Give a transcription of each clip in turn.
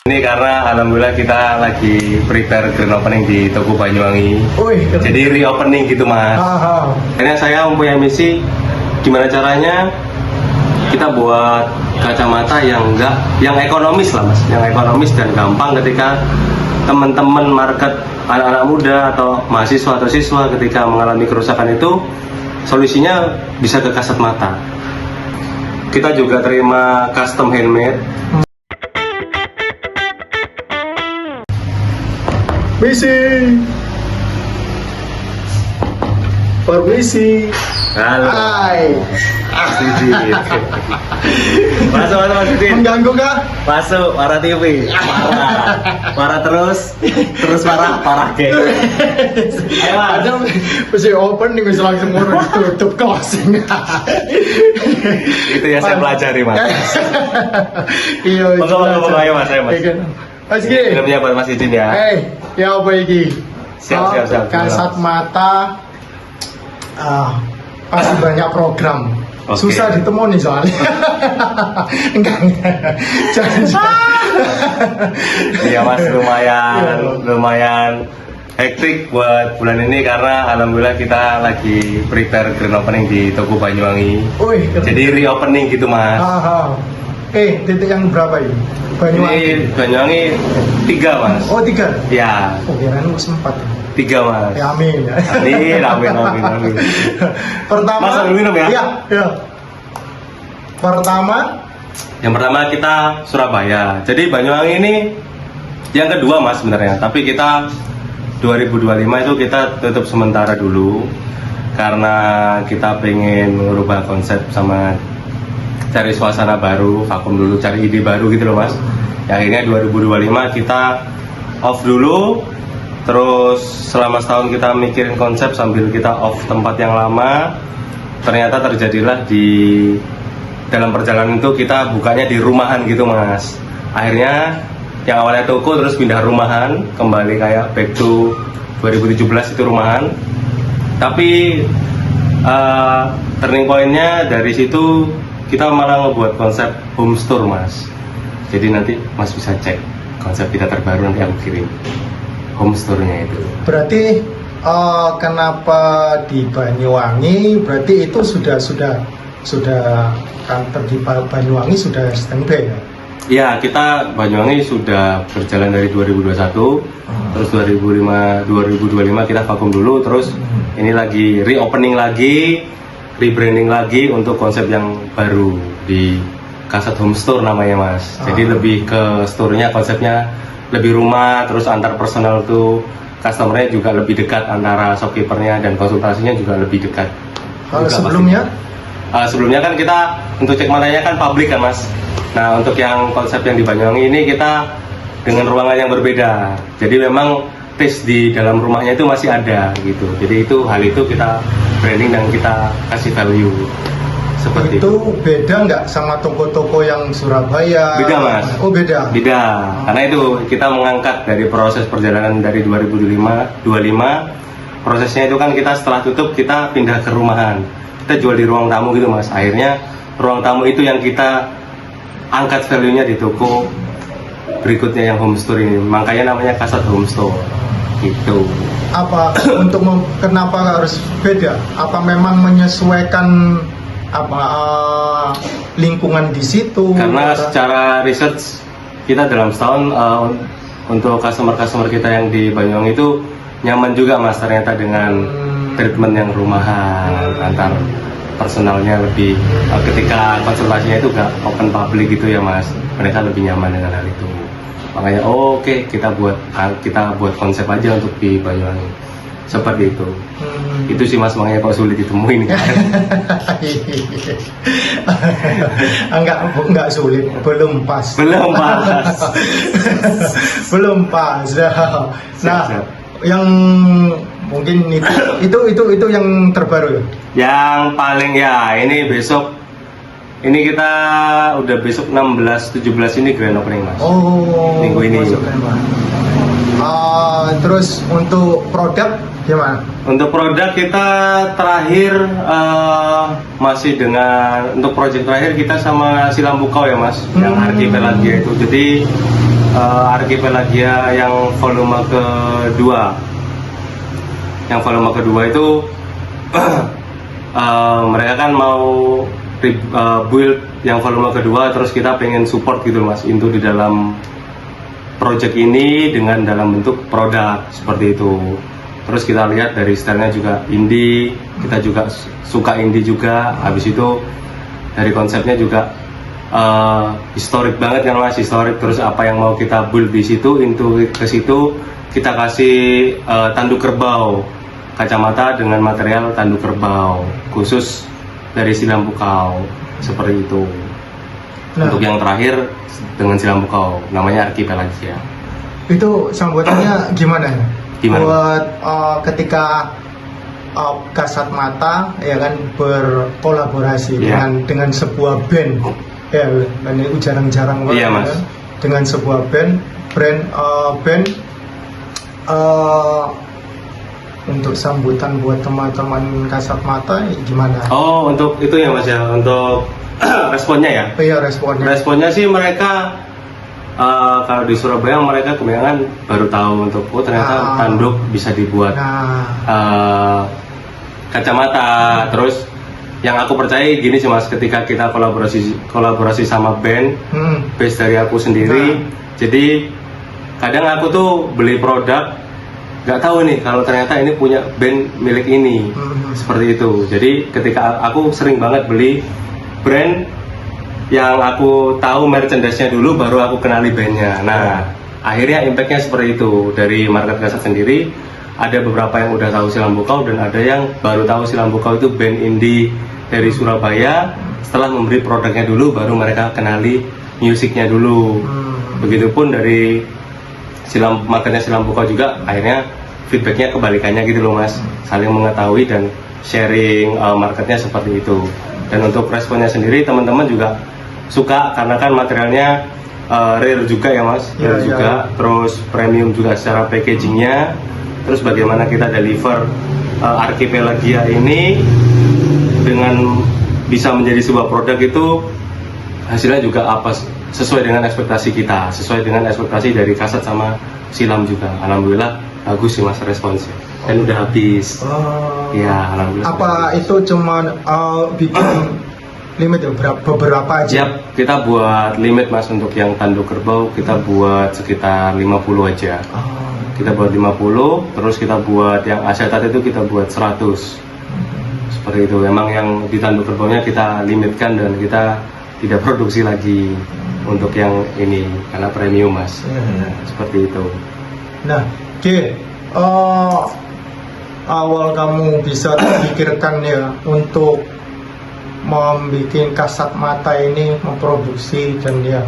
Ini karena alhamdulillah kita lagi prepare grand opening di toko Banyuwangi. Jadi reopening gitu mas. Akhirnya saya mempunyai misi gimana caranya kita buat kacamata yang ekonomis lah mas, yang ekonomis dan gampang ketika teman-teman market anak-anak muda atau mahasiswa atau siswa ketika mengalami kerusakan itu solusinya bisa ke kasat mata. Kita juga terima custom handmade. Permisi. Halo. Hai. Masuk Mas Didin. Mengganggu kah? Masuk Para TV. Parah terus parah geng. Ayo Mas. Mesti open nih, mesti langsung orang tutup closing. Itu yang saya pelajari Mas. Iya. Moga-moga ayo Mas, ayo Mas. Mas Ki. Filmnya buat Mas Didin ya. Ya apa iki? Siap. Kasat mata. Pasti banyak program. Oke. Susah ditemui soalnya. Enggak. Jangan. Iya Mas, lumayan hektik buat bulan ini karena alhamdulillah kita lagi prepare grand opening di toko Banyuwangi. Jadi reopening gitu Mas. Titik yang berapa ini? Ini Banyuwangi 3 Mas. Oh 3? Ya. Kirain lu sempat. 3 Mas. Ya amin. Amin. Pertama. Mas ambil minum ya? Iya. Yang pertama kita Surabaya. Jadi Banyuwangi ini yang kedua Mas sebenarnya. Tapi kita 2025 itu kita tutup sementara dulu karena kita pengen merubah konsep sama cari suasana baru, vakum dulu, cari ide baru gitu loh Mas. Akhirnya 2025 kita off dulu. Terus selama setahun kita mikirin konsep sambil kita off tempat yang lama. Ternyata terjadilah di dalam perjalanan itu kita bukanya di rumahan gitu Mas. Akhirnya yang awalnya toko terus pindah rumahan, kembali kayak back to 2017 itu rumahan. Tapi turning pointnya dari situ kita malah ngebuat konsep home store Mas. Jadi nanti Mas bisa cek konsep kita terbaru, nanti aku kirim home store-nya itu. Berarti kenapa di Banyuwangi? Berarti itu sudah kantor di Banyuwangi sudah standby ya? Ya, kita Banyuwangi sudah berjalan dari 2021, terus 2025 kita vakum dulu, terus ini lagi reopening lagi, rebranding lagi untuk konsep yang baru di Kasat Home Store namanya Mas. Jadi lebih ke store-nya konsepnya lebih rumah, terus antar personal tuh customer-nya juga lebih dekat, antara shopkeeper-nya dan konsultasinya juga lebih dekat. Kalau sebelumnya? Sebelumnya kan kita untuk cek matanya kan publik kan Mas. Nah untuk yang konsep yang di Banyuwangi ini kita dengan ruangan yang berbeda. Jadi memang taste di dalam rumahnya itu masih ada gitu. Jadi hal itu kita branding dan kita kasih value. Seperti itu. Beda nggak sama toko-toko yang Surabaya? Beda Mas. Oh beda. Karena itu kita mengangkat dari proses perjalanan dari 2025. Prosesnya itu kan kita setelah tutup kita pindah ke rumahan. Kita jual di ruang tamu gitu Mas. Akhirnya ruang tamu itu yang kita angkat value-nya di toko berikutnya yang home store ini. Makanya namanya Kasat Home Store. Gitu. Kenapa harus beda? Apa memang menyesuaikan lingkungan di situ? Karena secara research kita dalam setahun untuk customer kita yang di Banyuwangi itu nyaman juga Mas, ternyata dengan treatment yang rumahan, antar personalnya lebih ketika konsultasinya itu gak open public gitu ya Mas, mereka lebih nyaman dengan hal itu. Makanya oke, kita buat konsep aja untuk di Banyuwangi seperti itu. Itu sih Mas, makanya kok sulit ditemuin kan. Enggak sulit, belum pas. Belum pas. Nah, yang mungkin itu yang terbaru ya? Yang paling ya ini besok, ini kita udah besok 16-17 ini grand opening Mas. Minggu ini. Terus untuk produk gimana? Untuk produk kita terakhir masih untuk project terakhir kita sama Silam Bukau ya Mas, yang Archipelagia itu. Jadi Archipelagia yang volume kedua. Yang volume kedua itu mereka kan mau build yang volume kedua, terus kita pengen support gitu mas itu di dalam project ini dengan dalam bentuk produk seperti itu. Terus kita lihat dari stylenya juga indie, kita juga suka indie juga. Habis itu dari konsepnya juga historik banget kan mas, historik. Terus apa yang mau kita build di situ, ke situ kita kasih tanduk kerbau, kacamata dengan material tanduk kerbau khusus dari silam bukau seperti itu. Nah, untuk yang terakhir dengan silam bukau namanya Archipelagia. itu sambutannya gimana ya? Gimana? Buat ketika Kasat Mata ya kan berkolaborasi Iya. dengan sebuah band ya, dan ini jarang-jarang banget Iya, Mas. ya. Dengan sebuah band untuk sambutan buat teman-teman Kasat Mata gimana? Oh, untuk itu ya mas ya, untuk responnya ya. Iya, responnya. Responnya sih mereka kalau di Surabaya mereka kebanyakan baru tahu untuk ternyata tanduk bisa dibuat Nah, kacamata. Terus yang aku percaya gini sih mas, ketika kita kolaborasi sama band, base dari aku sendiri, jadi kadang aku tuh beli produk nggak tahu nih kalau ternyata ini punya band milik ini, seperti itu. Jadi ketika aku sering banget beli brand yang aku tahu merchandise-nya dulu, baru aku kenali bandnya. Nah, akhirnya impactnya seperti itu. Dari market Kasat sendiri, ada beberapa yang udah tahu Silam Bukau dan ada yang baru tahu Silam Bukau itu band indie dari Surabaya. Setelah memberi produknya dulu, baru mereka kenali musiknya dulu. Begitupun dari marketnya Silam Bukau juga, akhirnya feedbacknya kebalikannya gitu loh mas, saling mengetahui dan sharing marketnya seperti itu. Dan untuk responnya sendiri, teman-teman juga suka karena kan materialnya rare juga ya mas, rare juga, terus premium juga secara packagingnya. Terus bagaimana kita deliver Archipelagia ini dengan bisa menjadi sebuah produk, itu hasilnya juga sesuai dengan ekspektasi kita, sesuai dengan ekspektasi dari Kasat sama Silam juga. Alhamdulillah bagus sih mas responsnya, dan udah habis. Ya alhamdulillah. Apa itu cuman bikin limit ya, beberapa aja? Siap, kita buat limit mas. Untuk yang tanduk kerbau kita buat sekitar 50 aja. Kita buat 50, terus kita buat yang asetat itu kita buat 100. Seperti itu. Memang yang di tanduk kerbaunya kita limitkan dan kita tidak produksi lagi untuk yang ini karena premium mas. Seperti itu. Nah, awal kamu bisa terpikirkan ya untuk membuat Kasat Mata ini memproduksi dan ya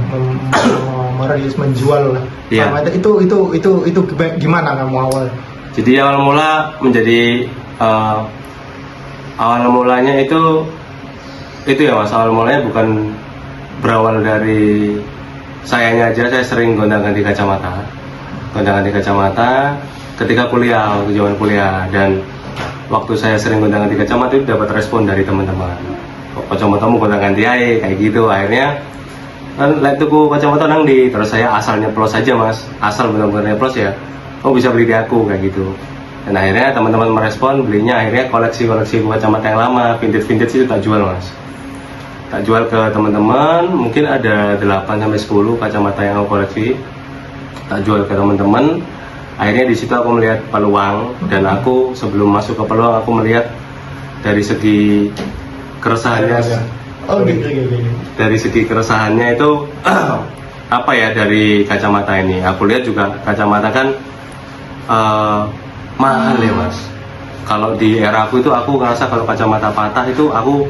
merilis, menjual lah. Iya. Itu gimana kamu awal? Jadi awal mulanya itu ya mas, awal mulanya bukan berawal dari sayanya aja. Saya sering gonta-ganti kacamata ketika kuliah, waktu zaman kuliah. Dan waktu saya sering gonta-ganti kacamata itu dapat respon dari teman-teman, kacamatamu gonta-ganti aja kayak gitu. Akhirnya kan lihat tuku kacamata nang di, terus saya asal nyeplos aja mas, asal benar-benar nyeplos ya, bisa beli di aku kayak gitu. Dan akhirnya teman-teman merespon, belinya akhirnya koleksi kacamata yang lama, vintage itu tak jual mas, tak jual ke teman-teman. Mungkin ada 8-10 kacamata yang aku koleksi, tak jual ke teman-teman. Akhirnya di situ aku melihat peluang, dan aku sebelum masuk ke peluang aku melihat dari segi keresahannya. Dari segi keresahannya itu apa ya, dari kacamata ini aku lihat juga kacamata kan mahal ya mas. Kalau di era aku itu aku ngerasa kalau kacamata patah itu aku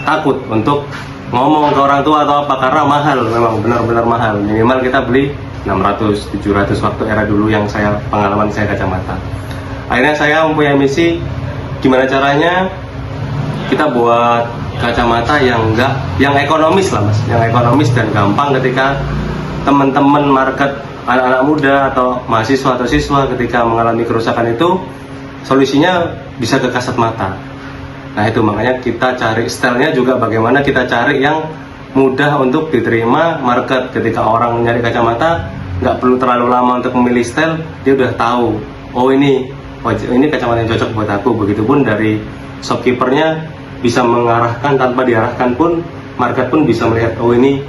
takut untuk ngomong ke orang tua atau apa, karena mahal, memang benar-benar mahal. Minimal kita beli 600-700 waktu era dulu yang pengalaman saya kacamata. Akhirnya saya mempunyai misi, gimana caranya kita buat kacamata yang ekonomis lah mas, yang ekonomis dan gampang ketika teman-teman market anak-anak muda atau mahasiswa atau siswa ketika mengalami kerusakan itu, solusinya bisa ke Kasat Mata. Nah itu makanya kita cari stylenya juga, bagaimana kita cari yang mudah untuk diterima market. Ketika orang nyari kacamata nggak perlu terlalu lama untuk memilih style, dia udah tahu, oh ini kacamata yang cocok buat aku. Begitupun dari shopkeepernya bisa mengarahkan, tanpa diarahkan pun market pun bisa melihat, oh ini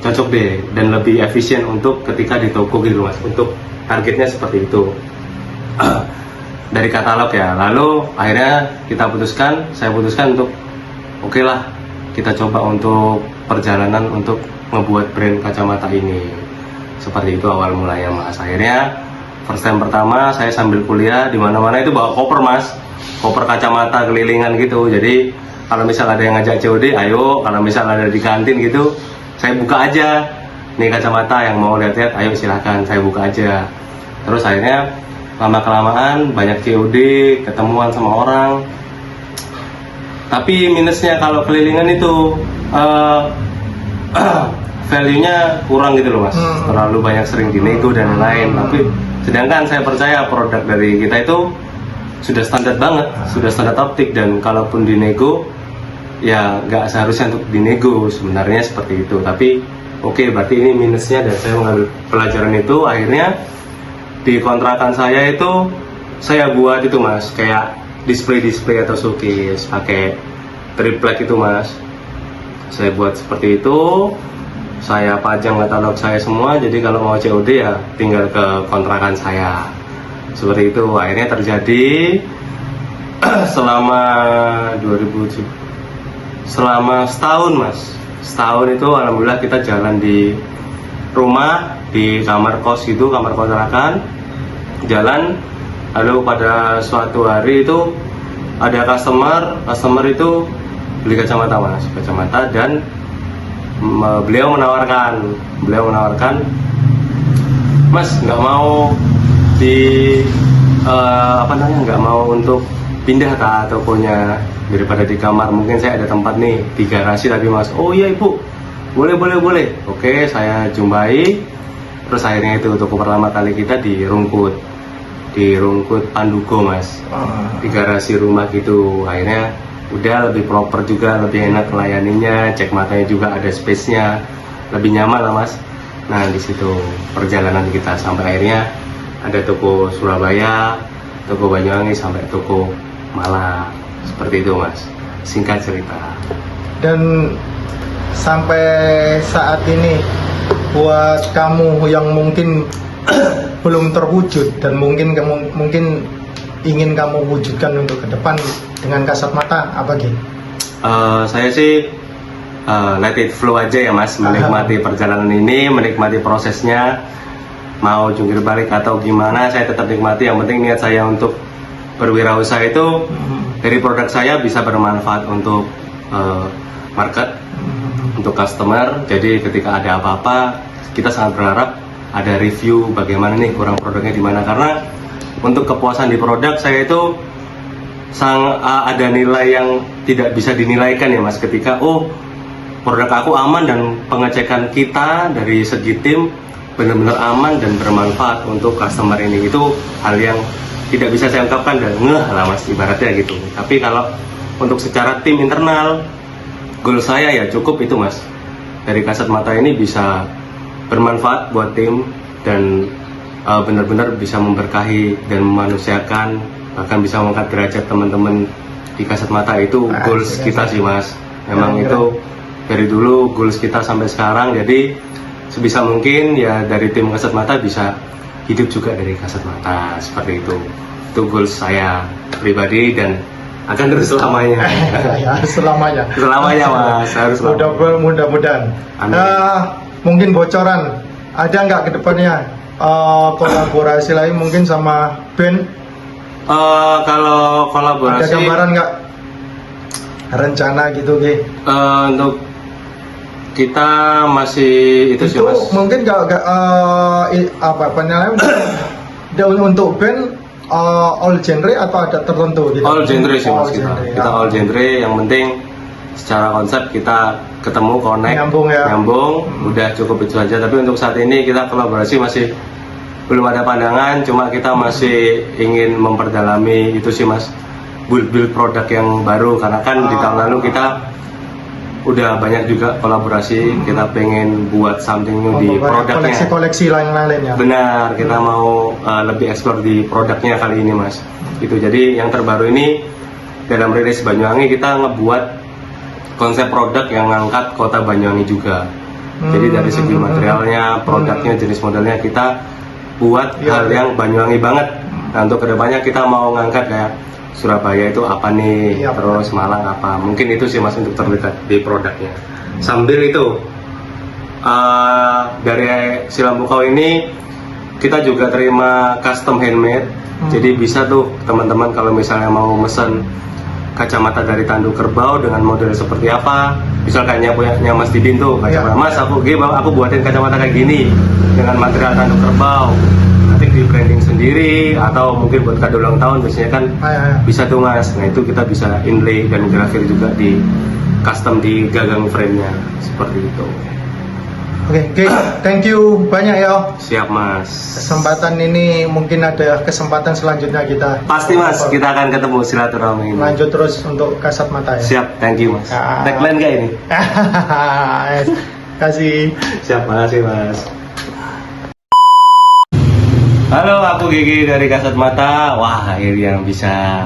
cocok deh, dan lebih efisien untuk ketika di toko gitu mas, untuk targetnya seperti itu. Dari katalog ya, lalu akhirnya saya putuskan untuk oke lah, kita coba untuk perjalanan untuk ngebuat brand kacamata ini. Seperti itu awal mulanya mas. Akhirnya first time pertama saya sambil kuliah di mana-mana itu bawa koper mas, koper kacamata kelilingan gitu. Jadi kalau misal ada yang ngajak COD, ayo. Kalau misal ada di kantin gitu, saya buka aja. Nih kacamata yang mau lihat-lihat, ayo silahkan, saya buka aja. Terus akhirnya lama-kelamaan banyak COD, ketemuan sama orang. Tapi minusnya kalau kelilingan itu value-nya kurang gitu loh mas, terlalu banyak sering dinego dan lain-lain. Tapi sedangkan saya percaya produk dari kita itu sudah standar banget, sudah standar optik, dan kalaupun dinego ya nggak seharusnya untuk dinego sebenarnya seperti itu. Tapi oke, berarti ini minusnya, dan saya mengambil pelajaran itu. Akhirnya di kontrakan saya itu saya buat itu mas, kayak display atau showcase pakai triplek itu mas. Saya buat seperti itu, saya pajang katalog saya semua. Jadi kalau mau COD ya tinggal ke kontrakan saya. Seperti itu akhirnya terjadi selama setahun mas. Setahun itu alhamdulillah kita jalan di rumah, di kamar kos gitu, kamar kontrakan, jalan. Lalu pada suatu hari itu ada customer itu beli kacamata mas, dan beliau menawarkan, mas nggak mau nggak mau untuk pindah ke tokonya, daripada di kamar, mungkin saya ada tempat nih di garasi tapi mas. Oh iya ibu, boleh. Oke, saya jumpai. Terus akhirnya itu toko pertama kali kita di Rungkut Pandugo mas, di garasi rumah gitu. Akhirnya udah lebih proper juga, lebih enak melayaninya, cek matanya juga ada space-nya, lebih nyaman lah mas. Nah di situ perjalanan kita sampai akhirnya ada toko Surabaya, toko Banyuwangi, sampai toko Malang. Seperti itu mas, singkat cerita. Dan sampai saat ini buat kamu yang mungkin belum terwujud dan mungkin ingin kamu wujudkan untuk ke depan dengan kasat mata, apa gitu? Saya sih let it flow aja ya mas, menikmati perjalanan ini, menikmati prosesnya. Mau jungkir balik atau gimana, saya tetap nikmati. Yang penting niat saya untuk berwirausaha itu dari produk saya bisa bermanfaat untuk market, untuk customer. Jadi ketika ada apa-apa, kita sangat berharap ada review bagaimana nih kurang produknya di mana, karena untuk kepuasan di produk saya itu ada nilai yang tidak bisa dinilaikan ya mas, ketika produk aku aman dan pengecekan kita dari segi tim benar-benar aman dan bermanfaat untuk customer ini. Itu hal yang tidak bisa saya ungkapkan dan ngeh lah mas, ibaratnya gitu. Tapi kalau untuk secara tim internal, goal saya ya cukup itu mas, dari kasat mata ini bisa bermanfaat buat tim dan benar-benar bisa memberkahi dan memanusiakan, bahkan bisa mengangkat derajat teman-teman di kasat mata. Itu goals kita sih mas, memang itu dari dulu goals kita sampai sekarang. Jadi sebisa mungkin ya dari tim kasat mata bisa hidup juga dari kasat mata, seperti itu. Itu goals saya pribadi dan akan terus selamanya. Ya, selamanya Mas, harus mudah-mudahan. Mungkin bocoran ada nggak kedepannya kolaborasi lain mungkin sama band? Kalau kolaborasi, ada gambaran nggak, rencana gitu untuk kita masih itu sih mas. Mungkin nggak penilaian untuk band all genre atau ada tertentu gitu? All genre sih mas, kita all genre. Yang penting secara konsep kita ketemu, connect, nyambung, udah cukup itu aja. Tapi untuk saat ini kita kolaborasi masih belum ada pandangan, cuma kita masih ingin memperdalami itu sih mas, build produk yang baru. Karena kan di tahun lalu kita udah banyak juga kolaborasi. Kita pengen buat something new di produknya. Koleksi-koleksi lain-lain ya. Benar, kita mau lebih explore di produknya kali ini Mas. Itu jadi yang terbaru ini dalam rilis Banyuwangi kita ngebuat konsep produk yang ngangkat kota Banyuwangi juga. Jadi dari segi materialnya, produknya, jenis modelnya kita buat hal yang Banyuwangi banget. Nah untuk kedepannya kita mau ngangkat kayak Surabaya itu apa nih, terus Malang apa. Mungkin itu sih Mas untuk terlihat di produknya. Sambil itu dari Silam Bukau ini kita juga terima custom handmade. Jadi bisa tuh teman-teman kalau misalnya mau mesen kacamata dari tanduk kerbau dengan model seperti apa, misal kayaknya punya Mas Didin tuh kacamata, Mas aku buatin kacamata kayak gini dengan material tanduk kerbau, nanti di branding sendiri atau mungkin buat kado ulang tahun biasanya kan bisa tuh Mas. Nah itu kita bisa inlay dan grafir juga di custom di gagang frame-nya seperti itu. Oke, thank you banyak ya. Siap Mas. Kesempatan ini mungkin ada kesempatan selanjutnya kita. Pasti Mas, kita akan ketemu silaturahmi ini. Lanjut terus untuk Kasat Mata ya. Siap, thank you Mas. Tagline gak ini? Kasih. Siap, makasih Mas. Halo, aku Gigi dari Kasat Mata. Wah, akhirnya bisa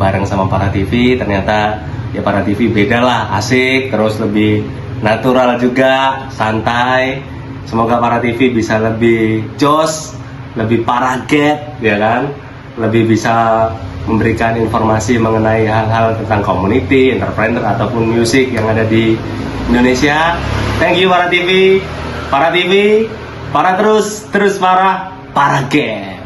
bareng sama Para TV. Ternyata ya Para TV beda lah, asik, terus lebih natural juga, santai. Semoga Para TV bisa lebih jos, lebih paraget, ya kan? Lebih bisa memberikan informasi mengenai hal-hal tentang community, entrepreneur ataupun musik yang ada di Indonesia. Thank you Para TV, Para TV, para terus paraget.